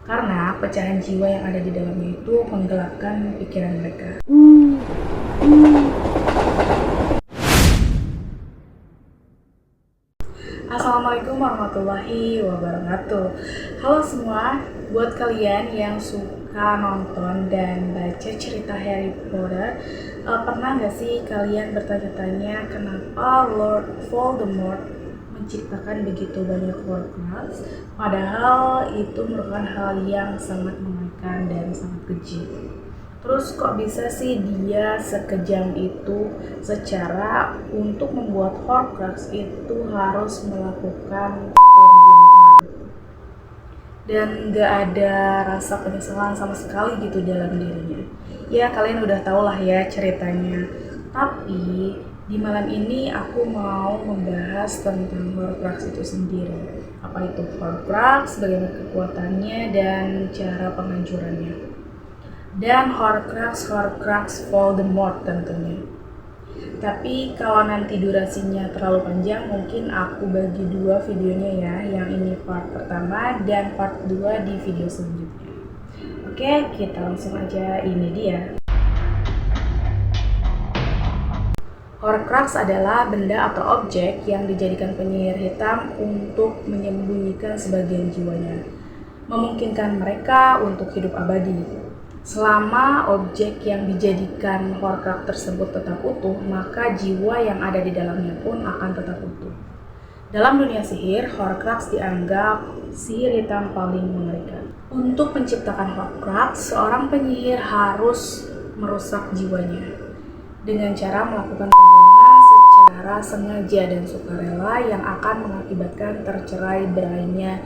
Karena pecahan jiwa yang ada di dalamnya itu menggelapkan pikiran mereka. Assalamualaikum warahmatullahi wabarakatuh. Halo semua, buat kalian yang suka nonton dan baca cerita Harry Potter, pernah gak sih kalian bertanya-tanya kenapa Lord Voldemort menciptakan begitu banyak Horcrux, padahal itu merupakan hal yang sangat mengerikan dan sangat keji. Terus kok bisa sih dia sekejam itu secara untuk membuat Horcrux itu harus melakukan pembunuhan dan gak ada rasa penyesalan sama sekali gitu dalam dirinya. Ya kalian udah tau lah ya ceritanya. Tapi di malam ini aku mau membahas tentang Horcrux itu sendiri. Apa itu Horcrux, bagaimana kekuatannya, dan cara penghancurannya. Dan Horcrux Voldemort tentunya. Tapi kalau nanti durasinya terlalu panjang, mungkin aku bagi dua videonya ya. Yang ini part pertama dan part 2 di video selanjutnya. Oke, kita langsung aja, ini dia. Horcrux adalah benda atau objek yang dijadikan penyihir hitam untuk menyembunyikan sebagian jiwanya, memungkinkan mereka untuk hidup abadi. Selama objek yang dijadikan Horcrux tersebut tetap utuh, maka jiwa yang ada di dalamnya pun akan tetap utuh. Dalam dunia sihir, Horcrux dianggap sihir hitam paling mengerikan. Untuk menciptakan Horcrux, seorang penyihir harus merusak jiwanya dengan cara melakukan pembunuhan secara sengaja dan sukarela yang akan mengakibatkan tercerai berainya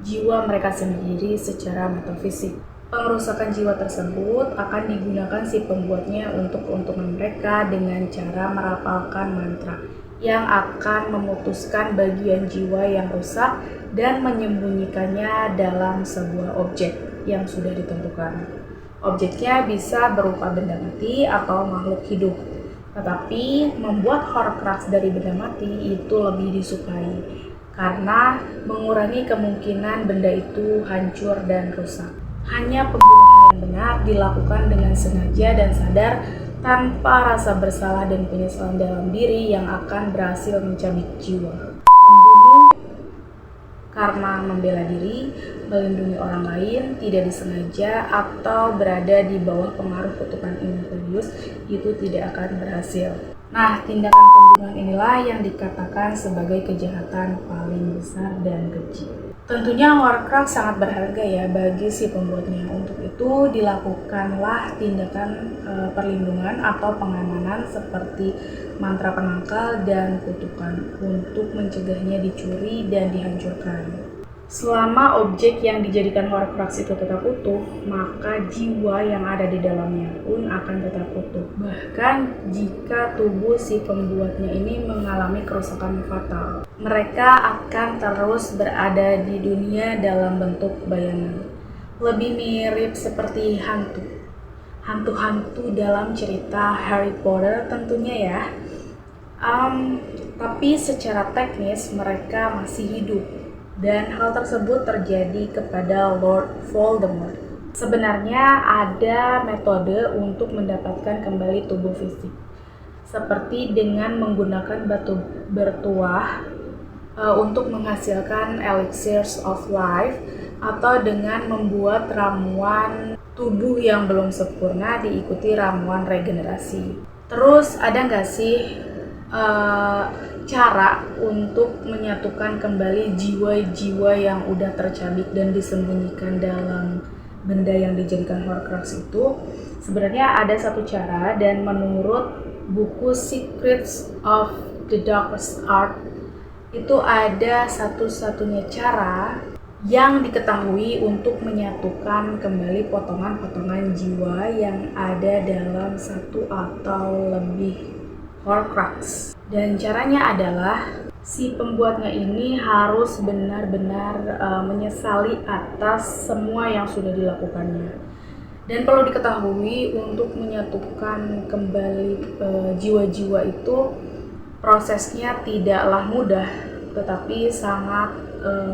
jiwa mereka sendiri secara metafisik. Pengerusakan jiwa tersebut akan digunakan si pembuatnya untuk keuntungan mereka dengan cara merapalkan mantra yang akan memutuskan bagian jiwa yang rusak dan menyembunyikannya dalam sebuah objek yang sudah ditentukan. Objeknya bisa berupa benda mati atau makhluk hidup. Tetapi membuat Horcrux dari benda mati itu lebih disukai karena mengurangi kemungkinan benda itu hancur dan rusak. Hanya pembunuhan yang benar dilakukan dengan sengaja dan sadar tanpa rasa bersalah dan penyesalan dalam diri yang akan berhasil mencabik jiwa. Membunuh karena membela diri, melindungi orang lain, tidak disengaja, atau berada di bawah pengaruh kutukan Imperius itu tidak akan berhasil. Nah, tindakan pembunuhan inilah yang dikatakan sebagai kejahatan paling besar dan keji. Tentunya Horcrux sangat berharga ya bagi si pembuatnya. Untuk itu dilakukanlah tindakan perlindungan atau pengamanan seperti mantra penangkal dan kutukan untuk mencegahnya dicuri dan dihancurkan. Selama objek yang dijadikan Horcrux itu tetap utuh, maka jiwa yang ada di dalamnya pun akan tetap utuh. Bahkan jika tubuh si pembuatnya ini mengalami kerusakan fatal, mereka akan terus berada di dunia dalam bentuk bayangan. Lebih mirip seperti hantu-hantu dalam cerita Harry Potter tentunya ya. Tapi secara teknis mereka masih hidup. Dan hal tersebut terjadi kepada Lord Voldemort. Sebenarnya ada metode untuk mendapatkan kembali tubuh fisik, seperti dengan menggunakan batu bertuah untuk menghasilkan elixirs of life, atau dengan membuat ramuan tubuh yang belum sempurna diikuti ramuan regenerasi. Terus ada nggak sih cara untuk menyatukan kembali jiwa-jiwa yang udah tercabik dan disembunyikan dalam benda yang dijadikan Horcrux itu? Sebenarnya ada satu cara, dan menurut buku Secrets of the Darkest Art itu ada satu-satunya cara yang diketahui untuk menyatukan kembali potongan-potongan jiwa yang ada dalam satu atau lebih Horcrux. Dan caranya adalah si pembuatnya ini harus benar-benar menyesali atas semua yang sudah dilakukannya. Dan perlu diketahui untuk menyatukan kembali jiwa-jiwa itu prosesnya tidaklah mudah, tetapi sangat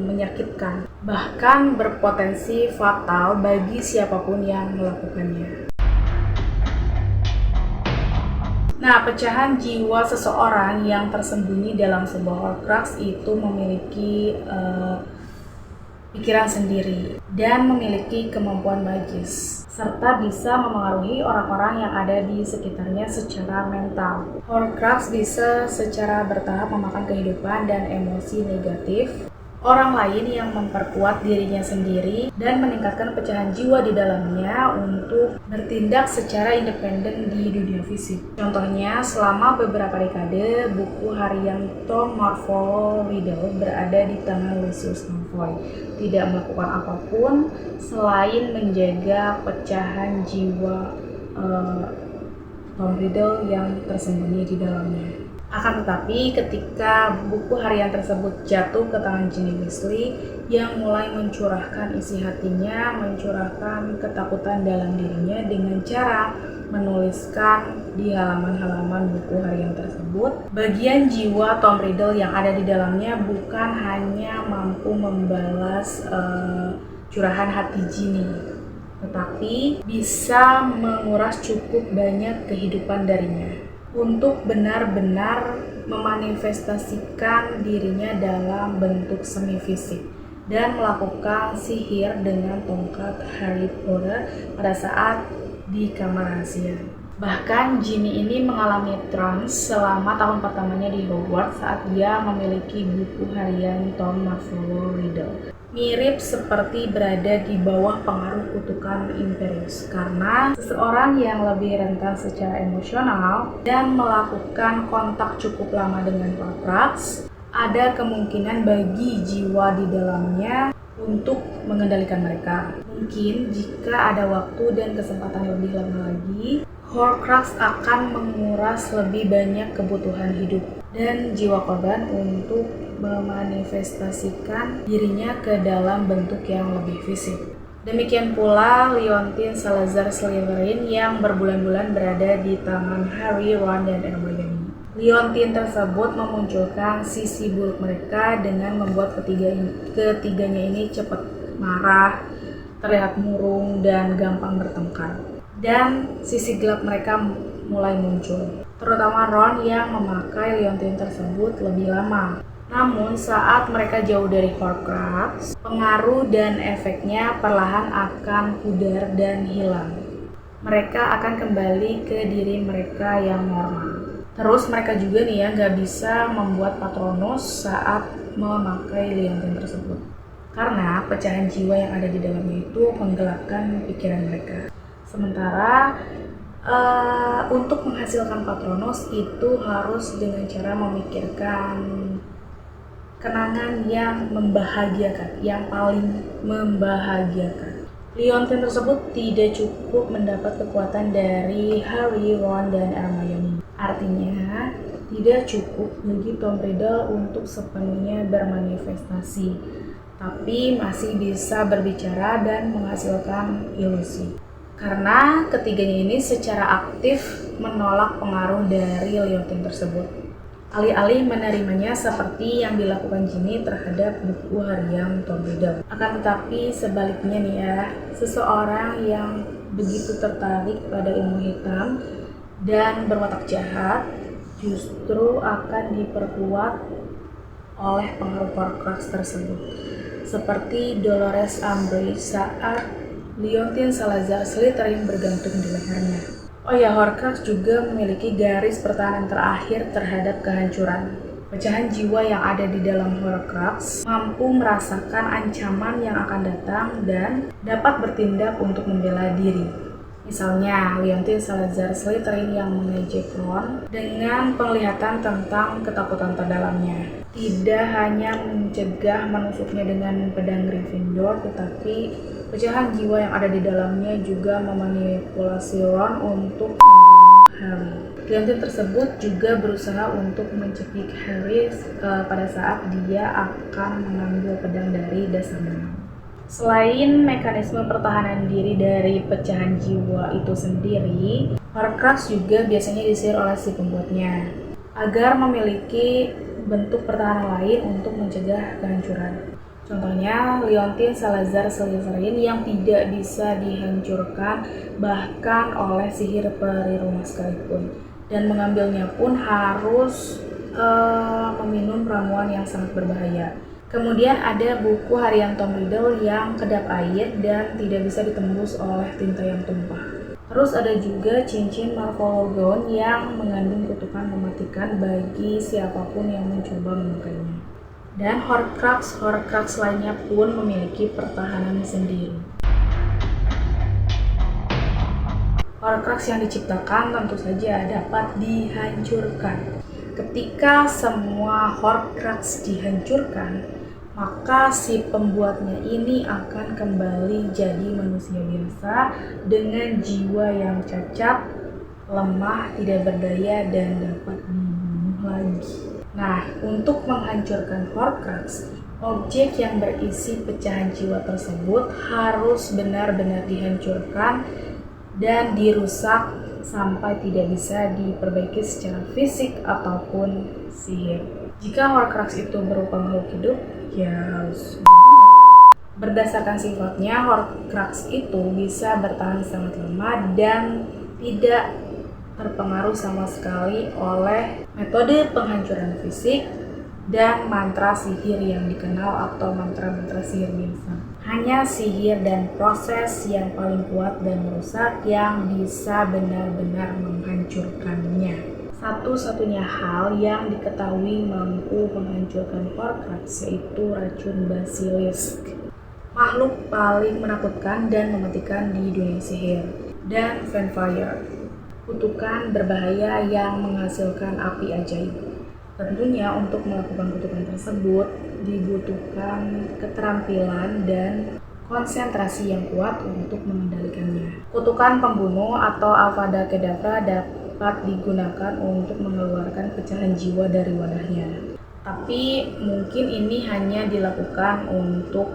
menyakitkan, bahkan berpotensi fatal bagi siapapun yang melakukannya. Nah, pecahan jiwa seseorang yang tersembunyi dalam sebuah Horcrux itu memiliki pikiran sendiri dan memiliki kemampuan magis, serta bisa memengaruhi orang-orang yang ada di sekitarnya secara mental. Horcrux bisa secara bertahap memakan kehidupan dan emosi negatif orang lain yang memperkuat dirinya sendiri dan meningkatkan pecahan jiwa di dalamnya untuk bertindak secara independen di dunia fisik. Contohnya, selama beberapa dekade, buku harian Tom Marvolo Riddle berada di tangan Lucius Malfoy, tidak melakukan apapun selain menjaga pecahan jiwa Tom Riddle yang tersembunyi di dalamnya. Akan tetapi, ketika buku harian tersebut jatuh ke tangan Ginny Weasley yang mulai mencurahkan isi hatinya, mencurahkan ketakutan dalam dirinya dengan cara menuliskan di halaman-halaman buku harian tersebut, bagian jiwa Tom Riddle yang ada di dalamnya bukan hanya mampu membalas curahan hati Ginny, tetapi bisa menguras cukup banyak kehidupan darinya untuk benar-benar memanifestasikan dirinya dalam bentuk semi fisik dan melakukan sihir dengan tongkat Harry Potter pada saat di kamar rahasia. Bahkan Ginny ini mengalami trans selama tahun pertamanya di Hogwarts saat dia memiliki buku harian Tom Marvolo Riddle. Mirip seperti berada di bawah pengaruh kutukan Imperius, karena seseorang yang lebih rentan secara emosional dan melakukan kontak cukup lama dengan Horcrux, ada kemungkinan bagi jiwa di dalamnya untuk mengendalikan mereka. Mungkin jika ada waktu dan kesempatan lebih lama lagi, Horcrux akan menguras lebih banyak kebutuhan hidup dan jiwa korban untuk memanifestasikan dirinya ke dalam bentuk yang lebih fisik. Demikian pula Leontyne Salazar Slytherin yang berbulan-bulan berada di tangan Harry, Ron, dan Hermione. Leontyne tersebut memunculkan sisi buruk mereka dengan membuat ketiganya ini cepat marah, terlihat murung, dan gampang bertengkar. Dan sisi gelap mereka mulai muncul, terutama Ron yang memakai Leontyne tersebut lebih lama. Namun saat mereka jauh dari Horcrux, pengaruh dan efeknya perlahan akan pudar dan hilang. Mereka akan kembali ke diri mereka yang normal. Terus mereka juga nih ya nggak bisa membuat Patronus saat memakai Leontyne tersebut, karena pecahan jiwa yang ada di dalamnya itu menggelapkan pikiran mereka. Sementara untuk menghasilkan Patronus itu harus dengan cara memikirkan kenangan yang membahagiakan, yang paling membahagiakan. Leontyne tersebut tidak cukup mendapat kekuatan dari Harry, Ron, dan Hermione. Artinya, tidak cukup bagi Tom Riddle untuk sepenuhnya bermanifestasi, tapi masih bisa berbicara dan menghasilkan ilusi. Karena ketiganya ini secara aktif menolak pengaruh dari Leontyne tersebut, alih-alih menerimanya seperti yang dilakukan Ginny terhadap buku harian Tom Riddle. Akan tetapi sebaliknya nih ya, seseorang yang begitu tertarik pada ilmu hitam dan berwatak jahat justru akan diperkuat oleh pengaruh Horcrux tersebut, seperti Dolores Umbridge saat Leontyne Salazar Slytherin bergantung di lehernya. Oh ya, Horcrux juga memiliki garis pertahanan terakhir terhadap kehancuran. Pecahan jiwa yang ada di dalam Horcrux mampu merasakan ancaman yang akan datang dan dapat bertindak untuk membela diri. Misalnya, Leontyne Salazar Slytherin yang mengejek Ron dengan penglihatan tentang ketakutan terdalamnya. Tidak hanya mencegah menusuknya dengan pedang Gryffindor, tetapi pecahan jiwa yang ada di dalamnya juga memanipulasi Ron untuk membunuh Harry. Leontyne tersebut juga berusaha untuk mencekik Harry pada saat dia akan mengambil pedang dari dasar danau. Selain mekanisme pertahanan diri dari pecahan jiwa itu sendiri, Horcrux juga biasanya disihir oleh si pembuatnya agar memiliki bentuk pertahanan lain untuk mencegah kehancuran. Contohnya Leontyne Salazar Slytherin yang tidak bisa dihancurkan bahkan oleh sihir peri rumah sekalipun, dan mengambilnya pun harus meminum ramuan yang sangat berbahaya. Kemudian ada buku harian Tom Riddle yang kedap air dan tidak bisa ditembus oleh tinta yang tumpah. Terus ada juga cincin Morphologon yang mengandung kutukan mematikan bagi siapapun yang mencoba memakainya. Dan Horcrux lainnya pun memiliki pertahanan sendiri. Horcrux yang diciptakan tentu saja dapat dihancurkan. Ketika semua Horcrux dihancurkan, maka si pembuatnya ini akan kembali jadi manusia biasa dengan jiwa yang cacat, lemah, tidak berdaya, dan dapat dibunuh lagi. Nah, untuk menghancurkan Horcrux, objek yang berisi pecahan jiwa tersebut harus benar-benar dihancurkan dan dirusak sampai tidak bisa diperbaiki secara fisik ataupun sihir. Jika Horcrux itu berupa makhluk hidup, ya harus dibunuh. Berdasarkan sifatnya, Horcrux itu bisa bertahan sangat lama dan tidak terpengaruh sama sekali oleh metode penghancuran fisik dan mantra sihir yang dikenal atau mantra-mantra sihir biasa. Hanya sihir dan proses yang paling kuat dan merusak yang bisa benar-benar menghancurkannya. Satu-satunya hal yang diketahui mampu menghancurkan Horcrux yaitu racun basilisk, makhluk paling menakutkan dan mematikan di dunia sihir, dan Vampire, kutukan berbahaya yang menghasilkan api ajaib. Tentunya untuk melakukan kutukan tersebut dibutuhkan keterampilan dan konsentrasi yang kuat untuk mengendalikannya. Kutukan pembunuh atau Avada Kedavra dapat digunakan untuk mengeluarkan pecahan jiwa dari wadahnya. Tapi mungkin ini hanya dilakukan untuk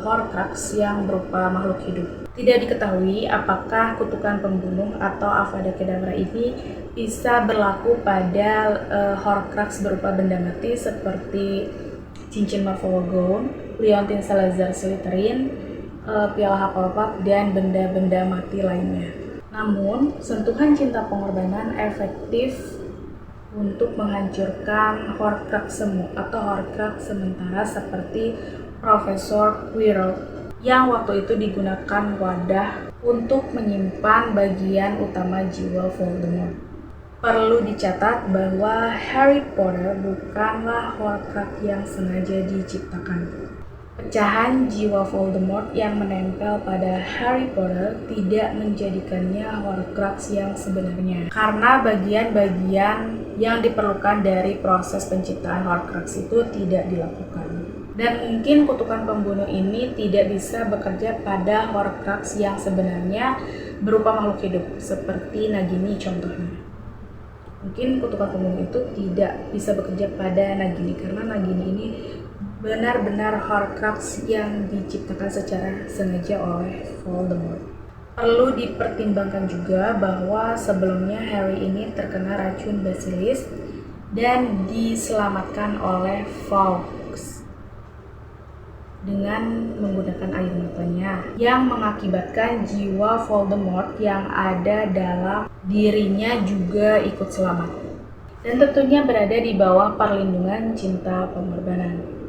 Horcrux yang berupa makhluk hidup. Tidak diketahui apakah kutukan pembunuh atau Avada Kedavra ini bisa berlaku pada Horcrux berupa benda mati seperti cincin Morphologon, Leontyne Salazar Slytherin, piala Hufflepuff, dan benda-benda mati lainnya. Namun, sentuhan cinta pengorbanan efektif untuk menghancurkan Horcrux semu atau Horcrux sementara seperti Profesor Quirrell yang waktu itu digunakan wadah untuk menyimpan bagian utama jiwa Voldemort. Perlu dicatat bahwa Harry Potter bukanlah Horcrux yang sengaja diciptakan. Pecahan jiwa Voldemort yang menempel pada Harry Potter tidak menjadikannya Horcrux yang sebenarnya, karena bagian-bagian yang diperlukan dari proses penciptaan Horcrux itu tidak dilakukan. Dan mungkin kutukan pembunuh ini tidak bisa bekerja pada Horcrux yang sebenarnya berupa makhluk hidup, seperti Nagini contohnya. Mungkin kutukan pembunuh itu tidak bisa bekerja pada Nagini, karena Nagini ini benar-benar Horcrux yang diciptakan secara sengaja oleh Voldemort. Perlu dipertimbangkan juga bahwa sebelumnya Harry ini terkena racun basilisk dan diselamatkan oleh Fawkes dengan menggunakan air matanya yang mengakibatkan jiwa Voldemort yang ada dalam dirinya juga ikut selamat dan tentunya berada di bawah perlindungan cinta pengorbanan.